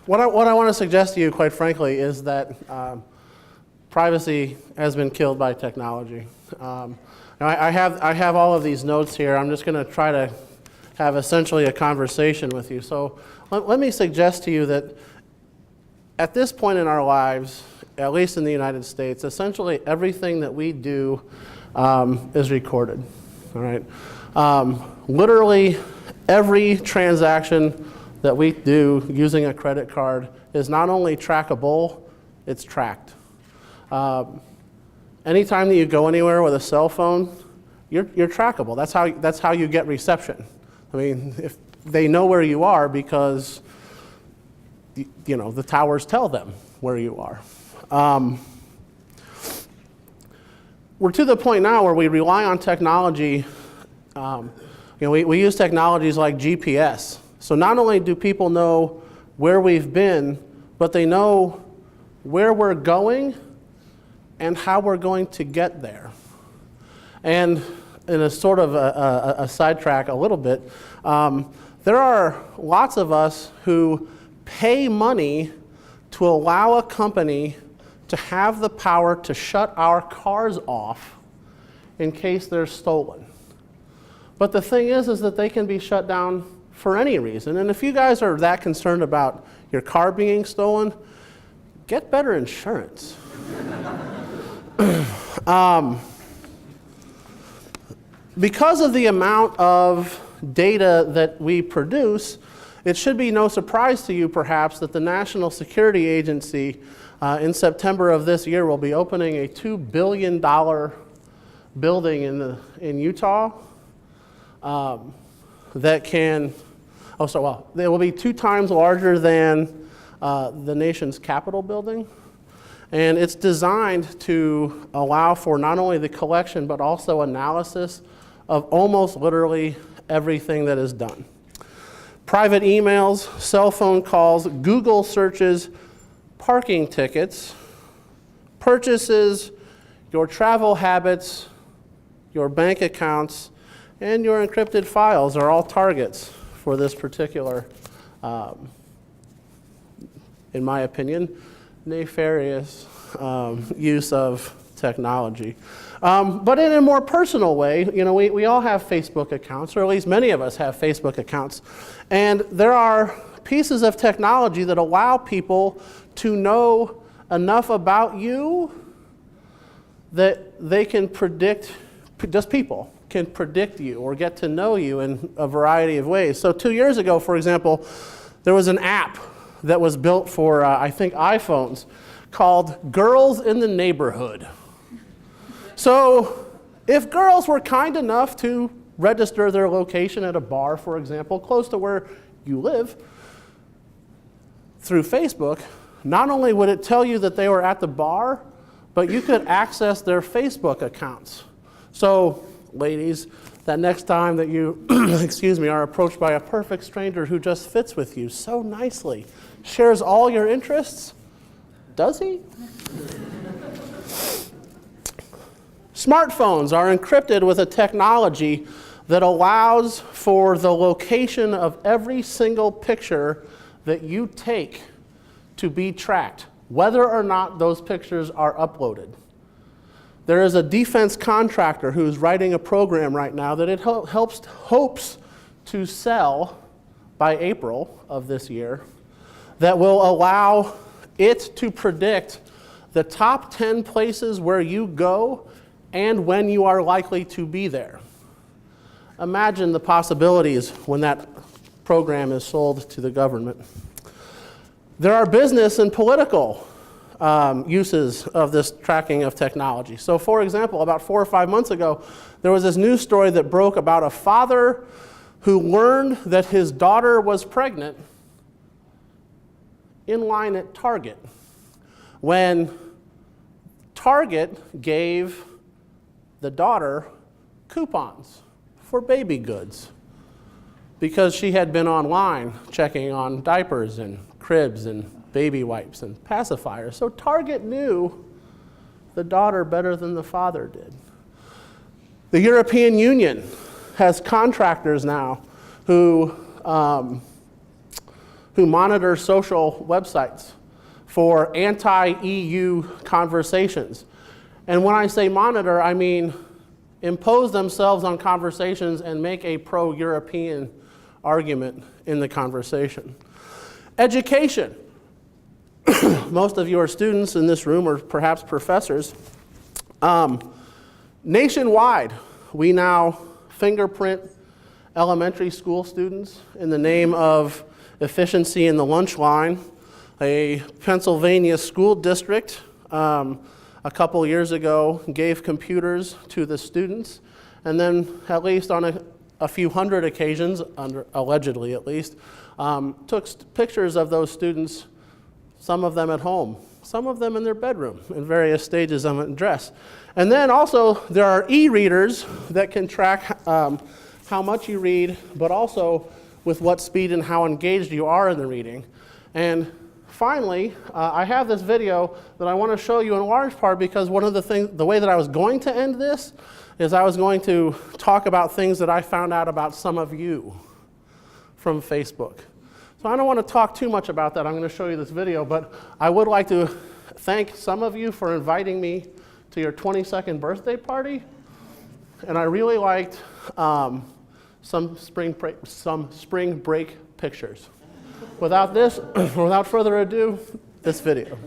What I want to suggest to you, quite frankly, is that privacy has been killed by technology. Now I have all of these notes here. I'm just going to try to have essentially a conversation with you. So let me suggest to you that at this point in our lives, at least in the United States, essentially everything that we do is recorded. All right. Literally every transaction that we do using a credit card is not only trackable, it's tracked. Anytime that you go anywhere with a cell phone, you're trackable. That's how you get reception. I mean, if they know where you are because the towers tell them where you are. We're to the point now where we rely on technology. We use technologies like GPS. So not only do people know where we've been, but they know where we're going and how we're going to get there. And in a sort of a sidetrack a little bit, there are lots of us who pay money to allow a company to have the power to shut our cars off in case they're stolen. But the thing is that they can be shut down for any reason. And if you guys are that concerned about your car being stolen, get better insurance. Because of the amount of data that we produce, it should be no surprise to you, perhaps, that the National Security Agency in September of this year will be opening a $2 billion building in Utah that can, it will be 2 times larger than the nation's Capitol building. And it's designed to allow for not only the collection, but also analysis of almost literally everything that is done. Private emails, cell phone calls, Google searches, parking tickets, purchases, your travel habits, your bank accounts, and your encrypted files are all targets for this particular, in my opinion, nefarious use of technology. But in a more personal way, we all have Facebook accounts, or at least many of us have Facebook accounts. And there are pieces of technology that allow people to know enough about you that they can predict, just people can predict you or get to know you in a variety of ways. So 2 years ago, for example, there was an app that was built for, I think, iPhones called Girls in the Neighborhood. So if girls were kind enough to register their location at a bar, for example, close to where you live, through Facebook, not only would it tell you that they were at the bar, but you could access their Facebook accounts. So, ladies, that next time that you, are approached by a perfect stranger who just fits with you so nicely, shares all your interests, does he? Smartphones are encrypted with a technology that allows for the location of every single picture that you take to be tracked, whether or not those pictures are uploaded. There is a defense contractor who's writing a program right now that it hopes to sell by April of this year that will allow it to predict the top 10 places where you go and when you are likely to be there. Imagine the possibilities when that program is sold to the government. There are business and political uses of this tracking of technology. So for example, about 4 or 5 months ago, there was this news story that broke about a father who learned that his daughter was pregnant in line at Target when Target gave the daughter coupons for baby goods because she had been online checking on diapers and cribs and baby wipes and pacifiers. So Target knew the daughter better than the father did. The European Union has contractors now who who monitor social websites for anti-EU conversations. And when I say monitor, I mean impose themselves on conversations and make a pro-European argument in the conversation. Education. Most of you are students in this room or perhaps professors. Nationwide, we now fingerprint elementary school students in the name of efficiency in the lunch line. A Pennsylvania school district a couple years ago gave computers to the students, and then at least on a few hundred occasions, allegedly at least, took pictures of those students, some of them at home, some of them in their bedroom, in various stages of undress. And then also there are e-readers that can track how much you read, but also with what speed and how engaged you are in the reading. And finally, I have this video that I want to show you in large part because one of the way that I was going to end this is I was going to talk about things that I found out about some of you from Facebook. So I don't want to talk too much about that. I'm going to show you this video, but I would like to thank some of you for inviting me to your 22nd birthday party. And I really liked some spring break pictures. Without further ado, this video.